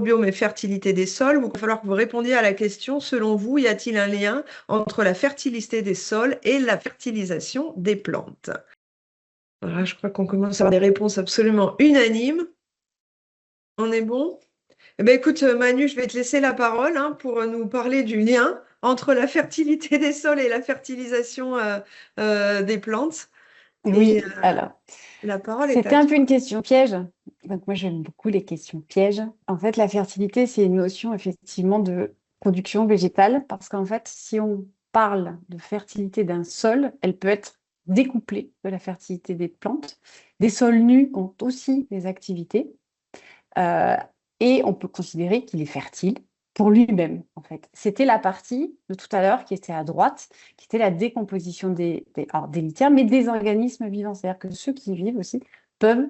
microbiome et fertilité des sols, il va falloir que vous répondiez à la question, selon vous, y a-t-il un lien entre la fertilité des sols et la fertilisation des plantes? Voilà, je crois qu'on commence à avoir des réponses absolument unanimes. On est bon? Eh ben, écoute, Manu, je vais te laisser la parole hein, pour nous parler du lien entre la fertilité des sols et la fertilisation des plantes. Et Oui, alors, la parole est c'était à un peu toi. une question piège. Donc, moi, j'aime beaucoup les questions pièges. En fait, la fertilité, c'est une notion effectivement de production végétale parce qu'en fait, si on parle de fertilité d'un sol, elle peut être découplée de la fertilité des plantes. Des sols nus ont aussi des activités euh, et on peut considérer qu'il est fertile pour lui-même, en fait. C'était la partie de tout à l'heure qui était à droite, qui était la décomposition alors, des litières, mais des organismes vivants. C'est-à-dire que ceux qui vivent aussi peuvent,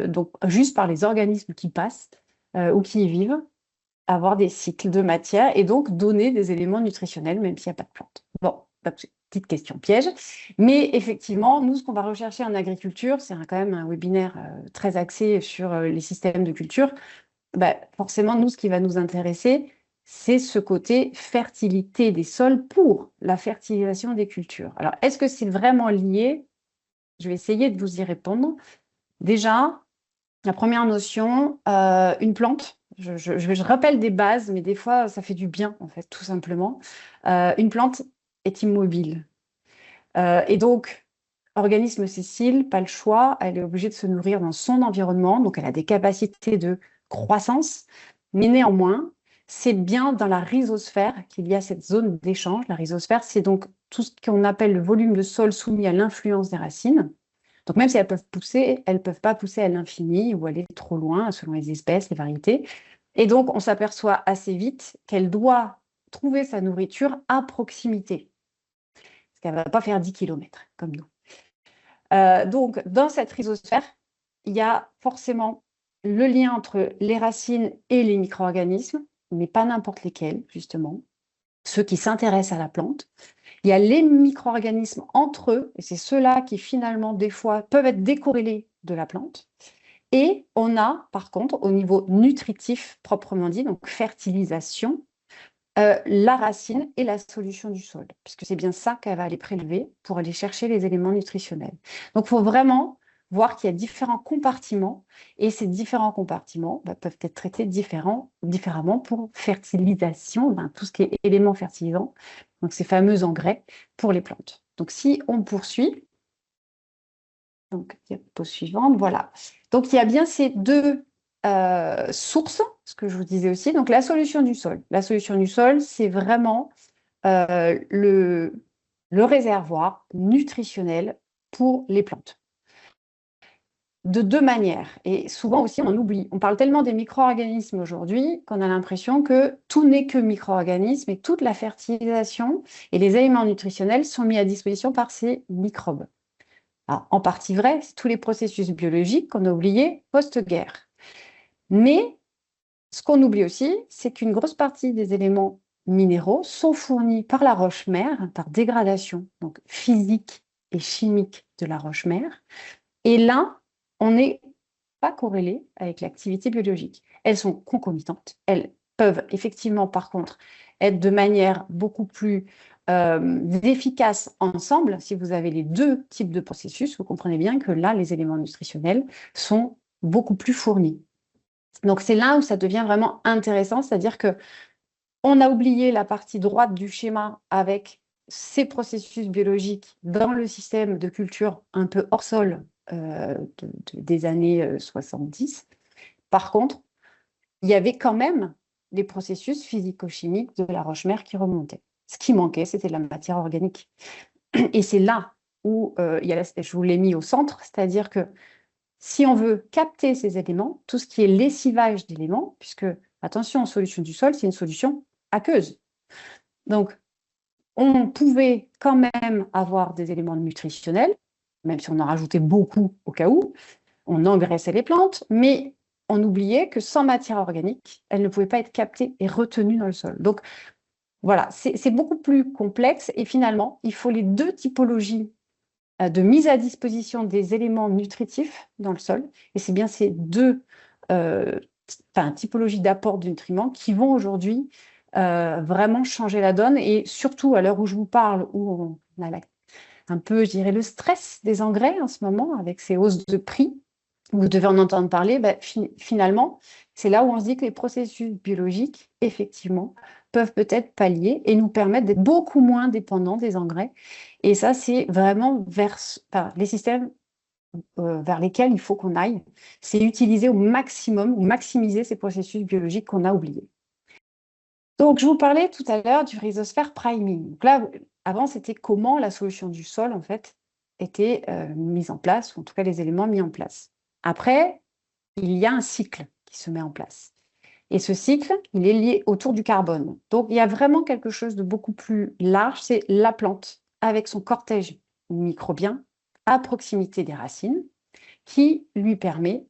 donc juste par les organismes qui passent ou qui y vivent, avoir des cycles de matière et donc donner des éléments nutritionnels, même s'il n'y a pas de plantes. Bon, petite question piège. Mais effectivement, nous, ce qu'on va rechercher en agriculture, c'est quand même un webinaire très axé sur les systèmes de culture. Bah, forcément, nous, ce qui va nous intéresser, c'est ce côté fertilité des sols pour la fertilisation des cultures. Alors, est-ce que c'est vraiment lié? Je vais essayer de vous y répondre. Déjà, la première notion, une plante. Je rappelle des bases, mais des fois, ça fait du bien, en fait, tout simplement. Une plante est immobile. Et donc, organisme sessile, pas le choix, elle est obligée de se nourrir dans son environnement, donc elle a des capacités de croissance, mais néanmoins, c'est bien dans la rhizosphère qu'il y a cette zone d'échange. La rhizosphère, c'est donc tout ce qu'on appelle le volume de sol soumis à l'influence des racines. Donc même si elles peuvent pousser, elles ne peuvent pas pousser à l'infini ou aller trop loin selon les espèces, les variétés. Et donc, on s'aperçoit assez vite qu'elle doit trouver sa nourriture à proximité. Parce qu'elle ne va pas faire 10 km comme nous. Donc, dans cette rhizosphère, il y a forcément le lien entre les racines et les micro-organismes, mais pas n'importe lesquels, justement, ceux qui s'intéressent à la plante. Il y a les micro-organismes entre eux, et c'est ceux-là qui, finalement, des fois, peuvent être décorrélés de la plante. Et on a, par contre, au niveau nutritif, proprement dit, donc fertilisation, la racine et la solution du sol, puisque c'est bien ça qu'elle va aller prélever pour aller chercher les éléments nutritionnels. Donc, il faut vraiment voir qu'il y a différents compartiments, et ces différents compartiments peuvent être traités différemment pour fertilisation, tout ce qui est éléments fertilisants, donc ces fameux engrais pour les plantes. Donc, si on poursuit, donc diapo suivante, voilà. Donc, il y a bien ces deux sources, ce que je vous disais aussi. Donc, la solution du sol. La solution du sol, c'est vraiment le réservoir nutritionnel pour les plantes. De deux manières. Et souvent aussi, on en oublie. On parle tellement des micro-organismes aujourd'hui qu'on a l'impression que tout n'est que micro-organismes et toute la fertilisation et les éléments nutritionnels sont mis à disposition par ces microbes. Alors, en partie vrai, c'est tous les processus biologiques qu'on a oubliés post-guerre. Mais ce qu'on oublie aussi, c'est qu'une grosse partie des éléments minéraux sont fournis par la roche-mère, par dégradation donc physique et chimique de la roche-mère. Et là, on n'est pas corrélé avec l'activité biologique. Elles sont concomitantes. Elles peuvent effectivement, par contre, être de manière beaucoup plus efficace ensemble. Si vous avez les deux types de processus, vous comprenez bien que là, les éléments nutritionnels sont beaucoup plus fournis. Donc, c'est là où ça devient vraiment intéressant, c'est-à-dire que on a oublié la partie droite du schéma avec ces processus biologiques dans le système de culture un peu hors sol des années 70. Par contre, il y avait quand même des processus physico-chimiques de la roche-mère qui remontaient. Ce qui manquait, c'était la matière organique. Et c'est là où je vous l'ai mis au centre, c'est-à-dire que si on veut capter ces éléments, tout ce qui est lessivage d'éléments, puisque, attention, solution du sol, c'est une solution aqueuse. Donc, on pouvait quand même avoir des éléments nutritionnels, même si on en rajoutait beaucoup au cas où, on engraissait les plantes, mais on oubliait que sans matière organique, elles ne pouvaient pas être captées et retenues dans le sol. Donc, voilà, c'est beaucoup plus complexe et finalement, il faut les deux typologies de mise à disposition des éléments nutritifs dans le sol. Et c'est bien ces deux typologies d'apport de nutriments qui vont aujourd'hui vraiment changer la donne. Et surtout, à l'heure où je vous parle, où on a un peu, je dirais, le stress des engrais en ce moment, avec ces hausses de prix, vous devez en entendre parler, finalement, c'est là où on se dit que les processus biologiques, effectivement, peuvent peut-être pallier et nous permettre d'être beaucoup moins dépendants des engrais. Et ça, c'est vraiment les systèmes vers lesquels il faut qu'on aille. C'est utiliser au maximum ou maximiser ces processus biologiques qu'on a oubliés. Donc, je vous parlais tout à l'heure du rhizosphère priming. Donc là, avant, c'était comment la solution du sol, en fait, était mise en place, ou en tout cas les éléments mis en place. Après, il y a un cycle qui se met en place. Et ce cycle, il est lié autour du carbone. Donc, il y a vraiment quelque chose de beaucoup plus large, c'est la plante, avec son cortège microbien à proximité des racines, qui lui permet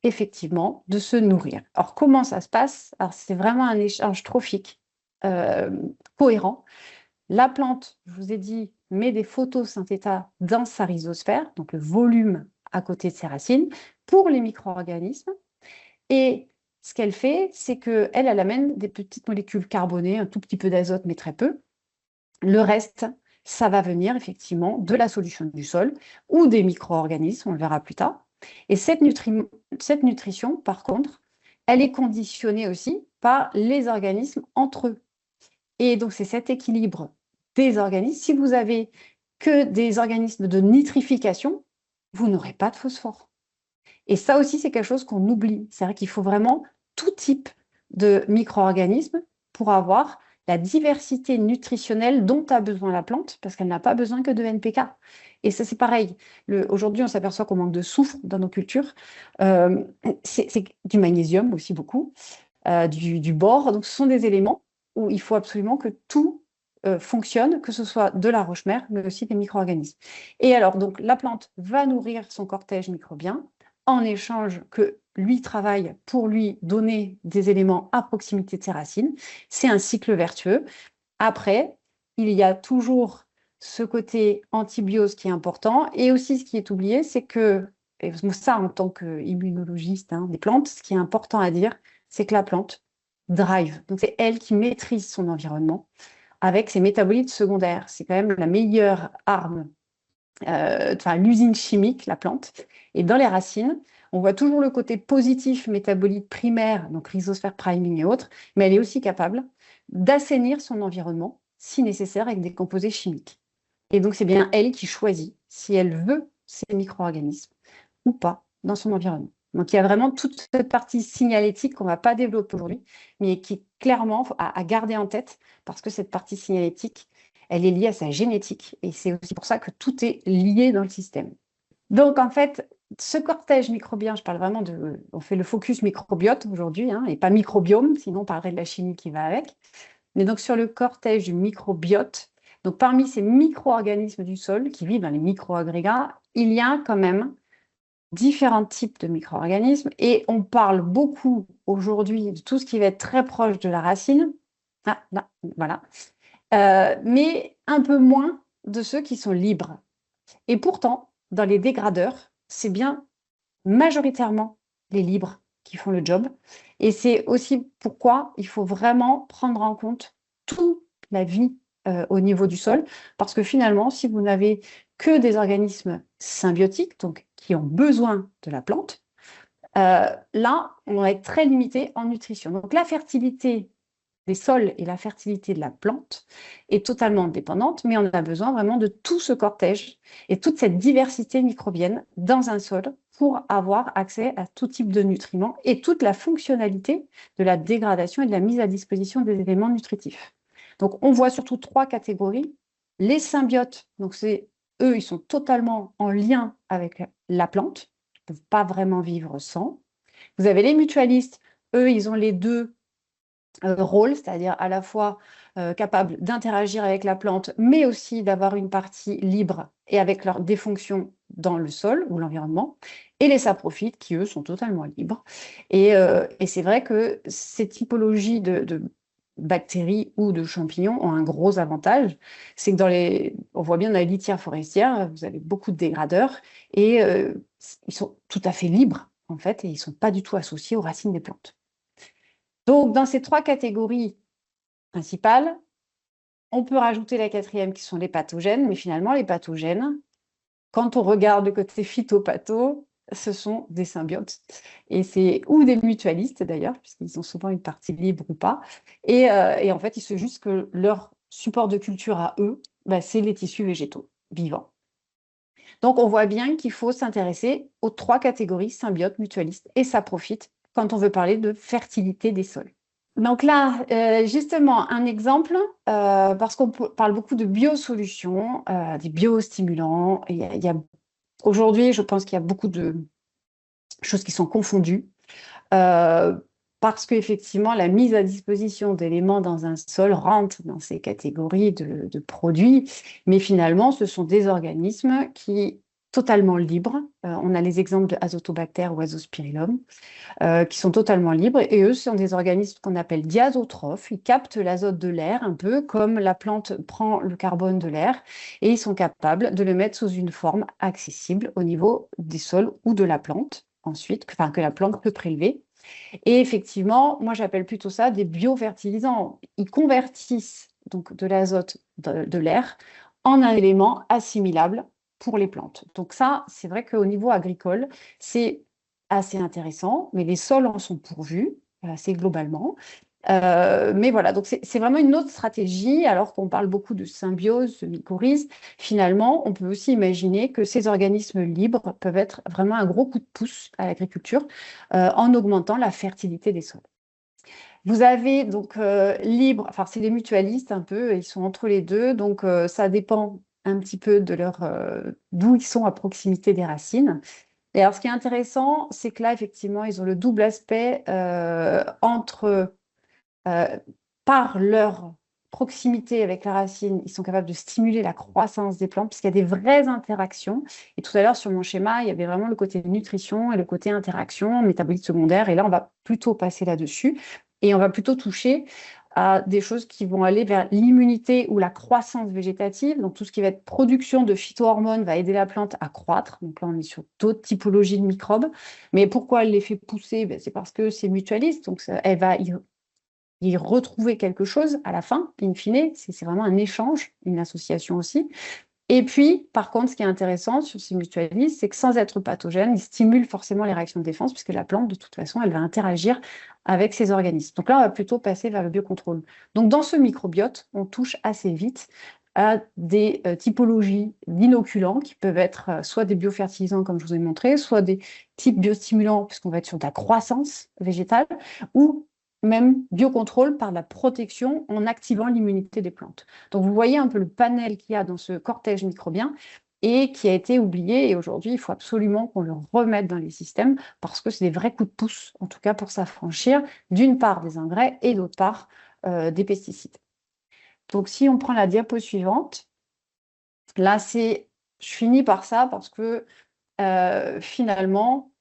effectivement de se nourrir. Alors, comment ça se passe? Alors, c'est vraiment un échange trophique cohérent. La plante, je vous ai dit, met des photosynthétas dans sa rhizosphère, donc le volume à côté de ses racines, pour les micro-organismes. Et ce qu'elle fait, c'est qu'elle amène des petites molécules carbonées, un tout petit peu d'azote, mais très peu. Le reste, ça va venir effectivement de la solution du sol ou des micro-organismes, on le verra plus tard. Et cette nutrition, par contre, elle est conditionnée aussi par les organismes entre eux. Et donc, c'est cet équilibre des organismes. Si vous avez que des organismes de nitrification, vous n'aurez pas de phosphore. Et ça aussi, c'est quelque chose qu'on oublie. C'est vrai qu'il faut vraiment tout type de micro-organismes pour avoir la diversité nutritionnelle dont a besoin la plante, parce qu'elle n'a pas besoin que de NPK. Et ça, c'est pareil. Aujourd'hui, on s'aperçoit qu'on manque de soufre dans nos cultures. C'est du magnésium aussi beaucoup, du bore. Donc, ce sont des éléments où il faut absolument que tout fonctionne, que ce soit de la roche-mère, mais aussi des micro-organismes. Et alors, donc, la plante va nourrir son cortège microbien en échange que lui travaille pour lui donner des éléments à proximité de ses racines. C'est un cycle vertueux. Après, il y a toujours ce côté antibiose qui est important. Et aussi, ce qui est oublié, c'est que, et ça en tant qu'immunologiste des plantes, ce qui est important à dire, c'est que la plante drive. Donc, c'est elle qui maîtrise son environnement avec ses métabolites secondaires. C'est quand même la meilleure arme, l'usine chimique, la plante. Et dans les racines, on voit toujours le côté positif métabolite primaire, donc rhizosphère priming et autres, mais elle est aussi capable d'assainir son environnement, si nécessaire, avec des composés chimiques. Et donc, c'est bien elle qui choisit si elle veut ces micro-organismes ou pas dans son environnement. Donc, il y a vraiment toute cette partie signalétique qu'on ne va pas développer aujourd'hui, mais qui est clairement à garder en tête, parce que cette partie signalétique, elle est liée à sa génétique. Et c'est aussi pour ça que tout est lié dans le système. Donc, en fait, ce cortège microbien, je parle vraiment on fait le focus microbiote aujourd'hui, et pas microbiome, sinon on parlerait de la chimie qui va avec. Mais donc, sur le cortège du microbiote, donc parmi ces micro-organismes du sol qui vivent dans les micro-agrégats, il y a quand même différents types de micro-organismes et on parle beaucoup aujourd'hui de tout ce qui va être très proche de la racine. Ah, là, voilà. Mais un peu moins de ceux qui sont libres. Et pourtant, dans les dégradeurs, c'est bien majoritairement les libres qui font le job. Et c'est aussi pourquoi il faut vraiment prendre en compte toute la vie au niveau du sol, parce que finalement, si vous n'avez que des organismes symbiotiques, donc qui ont besoin de la plante, là, on va être très limité en nutrition. Donc la fertilité des sols et la fertilité de la plante est totalement dépendante, mais on a besoin vraiment de tout ce cortège et toute cette diversité microbienne dans un sol pour avoir accès à tout type de nutriments et toute la fonctionnalité de la dégradation et de la mise à disposition des éléments nutritifs. Donc, on voit surtout 3 catégories. Les symbiotes, donc eux, ils sont totalement en lien avec la plante, ils ne peuvent pas vraiment vivre sans. Vous avez les mutualistes, eux, ils ont les deux rôle, c'est-à-dire à la fois capable d'interagir avec la plante, mais aussi d'avoir une partie libre et avec des fonctions dans le sol ou l'environnement, et les saprophytes qui, eux, sont totalement libres. Et c'est vrai que ces typologies de bactéries ou de champignons ont un gros avantage, c'est que on voit bien dans les litières forestières, vous avez beaucoup de dégradeurs, et ils sont tout à fait libres, en fait, et ils ne sont pas du tout associés aux racines des plantes. Donc, dans ces 3 catégories principales, on peut rajouter la 4e qui sont les pathogènes, mais finalement, les pathogènes, quand on regarde le côté phytopatho, ce sont des symbiotes. Ou des mutualistes d'ailleurs, puisqu'ils ont souvent une partie libre ou pas. Et en fait, il se juste que leur support de culture à eux, c'est les tissus végétaux vivants. Donc, on voit bien qu'il faut s'intéresser aux 3 catégories, symbiotes, mutualistes et saprophytes, quand on veut parler de fertilité des sols. Donc là, justement, un exemple, parce qu'on parle beaucoup de biosolutions, des biostimulants. Aujourd'hui, je pense qu'il y a beaucoup de choses qui sont confondues, parce qu'effectivement, la mise à disposition d'éléments dans un sol rentre dans ces catégories de produits, mais finalement, ce sont des organismes qui totalement libres. On a les exemples de Azotobacter ou Azospirillum, qui sont totalement libres. Et eux, ce sont des organismes qu'on appelle diazotrophes. Ils captent l'azote de l'air, un peu comme la plante prend le carbone de l'air, et ils sont capables de le mettre sous une forme accessible au niveau des sols ou de la plante, ensuite, que la plante peut prélever. Et effectivement, moi, j'appelle plutôt ça des biofertilisants. Ils convertissent donc de l'azote de l'air en un élément assimilable pour les plantes. Donc ça, c'est vrai qu'au niveau agricole, c'est assez intéressant, mais les sols en sont pourvus assez globalement. Mais voilà, donc c'est vraiment une autre stratégie, alors qu'on parle beaucoup de symbiose, de mycorhize. Finalement, on peut aussi imaginer que ces organismes libres peuvent être vraiment un gros coup de pouce à l'agriculture en augmentant la fertilité des sols. Vous avez donc libre, enfin c'est les mutualistes un peu, ils sont entre les deux, donc ça dépend un petit peu de d'où ils sont à proximité des racines. Et alors ce qui est intéressant, c'est que là effectivement ils ont le double aspect par leur proximité avec la racine, ils sont capables de stimuler la croissance des plantes, puisqu'il y a des vraies interactions. Et tout à l'heure, sur mon schéma, il y avait vraiment le côté nutrition et le côté interaction, métabolique secondaire. Et là, on va plutôt passer là-dessus. Et on va plutôt toucher à des choses qui vont aller vers l'immunité ou la croissance végétative. Donc, tout ce qui va être production de phytohormones va aider la plante à croître. Donc là, on est sur d'autres typologies de microbes. Mais pourquoi elle les fait pousser? C'est parce que c'est mutualiste. Donc, elle va y retrouver quelque chose à la fin, in fine, c'est vraiment un échange, une association aussi. Et puis, par contre, ce qui est intéressant sur ces mutualistes, c'est que sans être pathogène, ils stimulent forcément les réactions de défense, puisque la plante, de toute façon, elle va interagir avec ces organismes. Donc là, on va plutôt passer vers le biocontrôle. Donc dans ce microbiote, on touche assez vite à des typologies d'inoculants qui peuvent être soit des biofertilisants, comme je vous ai montré, soit des types biostimulants, puisqu'on va être sur de la croissance végétale, ou même biocontrôle par la protection en activant l'immunité des plantes. Donc, vous voyez un peu le panel qu'il y a dans ce cortège microbien et qui a été oublié. Et aujourd'hui, il faut absolument qu'on le remette dans les systèmes parce que c'est des vrais coups de pouce, en tout cas pour s'affranchir d'une part des engrais et d'autre part des pesticides. Donc, si on prend la diapo suivante, là, je finis par ça parce que finalement,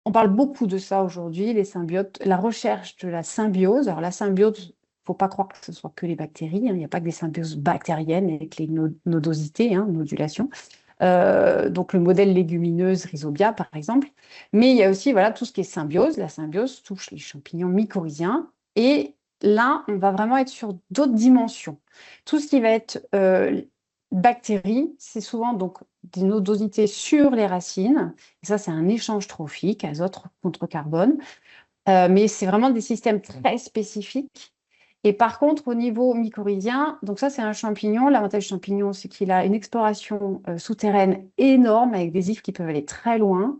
on parle beaucoup de ça aujourd'hui, les symbiotes, la recherche de la symbiose. Alors la symbiose, il ne faut pas croire que ce soit que les bactéries, il n'y a pas que des symbioses bactériennes avec les nodosités, nodulation. Donc le modèle légumineuse Rhizobia, par exemple. Mais il y a aussi tout ce qui est symbiose. La symbiose touche les champignons mycorhiziens. Et là, on va vraiment être sur d'autres dimensions. Tout ce qui va être bactéries, c'est souvent donc des nodosités sur les racines. Et ça, c'est un échange trophique, azote contre carbone. Mais c'est vraiment des systèmes très spécifiques. Et par contre, au niveau mycorhizien, donc ça, c'est un champignon. L'avantage du champignon, c'est qu'il a une exploration souterraine énorme avec des ifs qui peuvent aller très loin.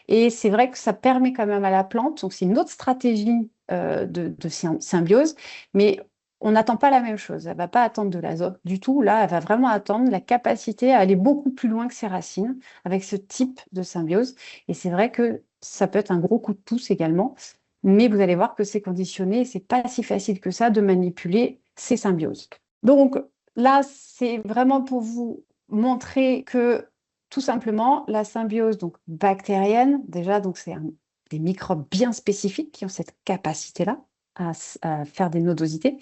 Et c'est vrai que ça permet quand même à la plante, donc c'est une autre stratégie de symbiose, mais on n'attend pas la même chose. Elle ne va pas attendre de l'azote du tout. Là, elle va vraiment attendre la capacité à aller beaucoup plus loin que ses racines avec ce type de symbiose. Et c'est vrai que ça peut être un gros coup de pouce également. Mais vous allez voir que c'est conditionné, c'est pas si facile que ça de manipuler ces symbioses. Donc là, c'est vraiment pour vous montrer que tout simplement, la symbiose donc bactérienne, déjà, donc c'est des microbes bien spécifiques qui ont cette capacité-là à faire des nodosités.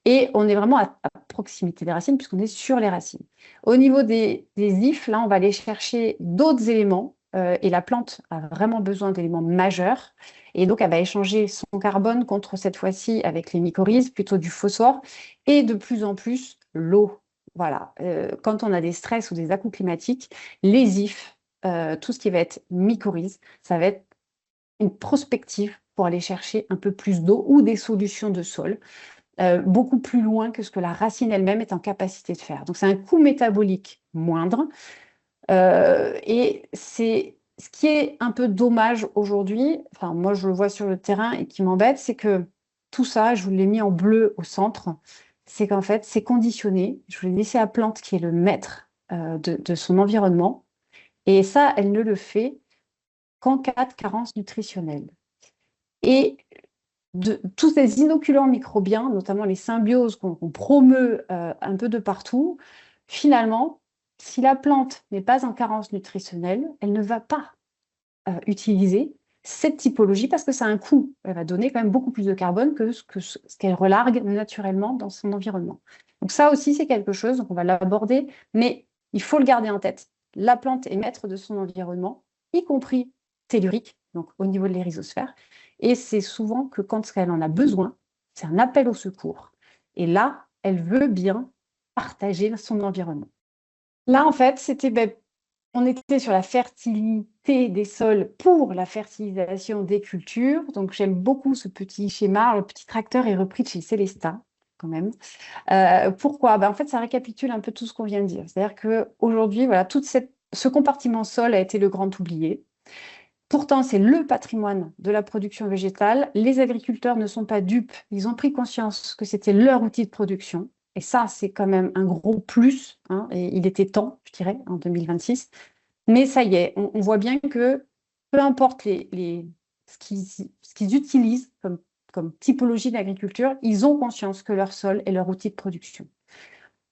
Et on est vraiment à proximité des racines puisqu'on est sur les racines. Au niveau des ifs, là, on va aller chercher d'autres éléments et la plante a vraiment besoin d'éléments majeurs. Et donc, elle va échanger son carbone contre, cette fois-ci, avec les mycorhizes, plutôt du phosphore, et de plus en plus l'eau. Voilà. Quand on a des stress ou des à-coups climatiques, les ifs, tout ce qui va être mycorhizes, ça va être une prospective pour aller chercher un peu plus d'eau ou des solutions de sol, beaucoup plus loin que ce que la racine elle-même est en capacité de faire. Donc, c'est un coût métabolique moindre. Et c'est ce qui est un peu dommage aujourd'hui, enfin, moi je le vois sur le terrain et qui m'embête, c'est que tout ça, je vous l'ai mis en bleu au centre, c'est qu'en fait, c'est conditionné. Je vous l'ai laissé à plante qui est le maître de son environnement. Et ça, elle ne le fait qu'en cas de carence nutritionnelle. Et de tous ces inoculants microbiens, notamment les symbioses qu'on promeut un peu de partout, finalement, si la plante n'est pas en carence nutritionnelle, elle ne va pas utiliser cette typologie parce que ça a un coût. Elle va donner quand même beaucoup plus de carbone que ce qu'elle relargue naturellement dans son environnement. Donc ça aussi, c'est quelque chose, donc on va l'aborder, mais il faut le garder en tête. La plante est maître de son environnement, y compris tellurique, donc au niveau de l'hérisosphère, et c'est souvent que quand elle en a besoin, c'est un appel au secours. Et là, elle veut bien partager son environnement. Là, en fait, on était sur la fertilité des sols pour la fertilisation des cultures. Donc, j'aime beaucoup ce petit schéma. Le petit tracteur est repris de chez Célestin, quand même. Pourquoi? En fait, ça récapitule un peu tout ce qu'on vient de dire. C'est-à-dire qu'aujourd'hui, voilà, ce compartiment sol a été le grand oublié. Pourtant, c'est le patrimoine de la production végétale. Les agriculteurs ne sont pas dupes. Ils ont pris conscience que c'était leur outil de production. Et ça, c'est quand même un gros plus, hein, et il était temps, je dirais, en 2026. Mais ça y est, on voit bien que peu importe ce qu'ils utilisent comme typologie d'agriculture, ils ont conscience que leur sol est leur outil de production.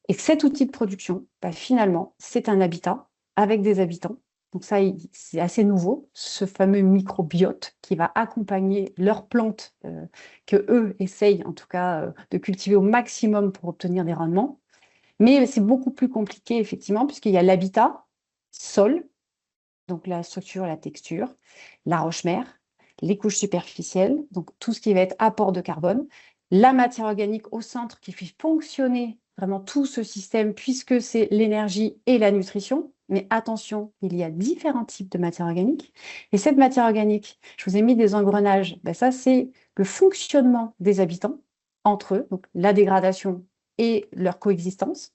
Et cet outil de production, finalement, c'est un habitat avec des habitants. Donc ça, c'est assez nouveau, ce fameux microbiote qui va accompagner leurs plantes que eux essayent en tout cas de cultiver au maximum pour obtenir des rendements. Mais c'est beaucoup plus compliqué effectivement puisqu'il y a l'habitat, sol, donc la structure, la texture, la roche-mère, les couches superficielles, donc tout ce qui va être apport de carbone, la matière organique au centre qui fait fonctionner vraiment tout ce système puisque c'est l'énergie et la nutrition. Mais attention, il y a différents types de matière organique. Et cette matière organique, je vous ai mis des engrenages, ça c'est le fonctionnement des habitants entre eux, donc la dégradation et leur coexistence.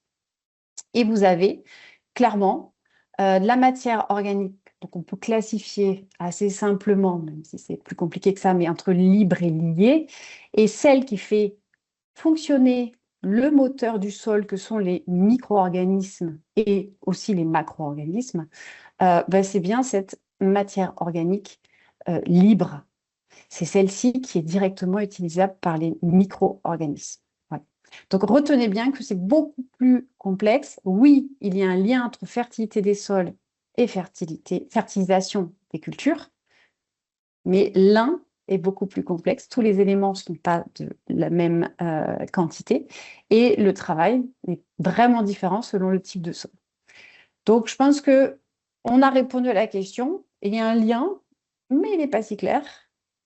Et vous avez clairement de la matière organique, donc on peut classifier assez simplement, même si c'est plus compliqué que ça, mais entre libre et lié, et celle qui fait fonctionner le moteur du sol, que sont les micro-organismes et aussi les macro-organismes, c'est bien cette matière organique libre. C'est celle-ci qui est directement utilisable par les micro-organismes. Donc, retenez bien que c'est beaucoup plus complexe. Oui, il y a un lien entre fertilité des sols et fertilisation des cultures, mais l'un est beaucoup plus complexe. Tous les éléments ne sont pas de la même quantité et le travail est vraiment différent selon le type de sol. Donc, je pense qu'on a répondu à la question. Il y a un lien, mais il n'est pas si clair.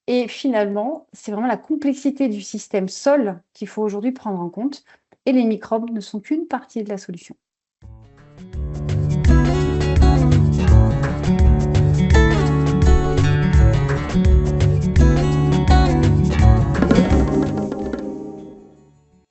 Et finalement, c'est vraiment la complexité du système sol qu'il faut aujourd'hui prendre en compte. Et les microbes ne sont qu'une partie de la solution.